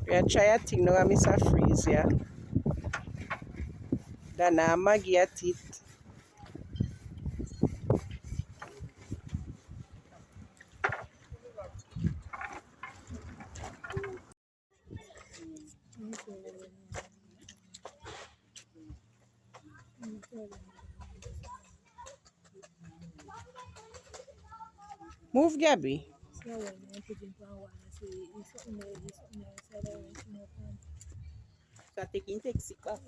We are trying to think now, Mr. Freeze, yeah. Dana Maggie at it. Move, Gabby. So taking taxi back.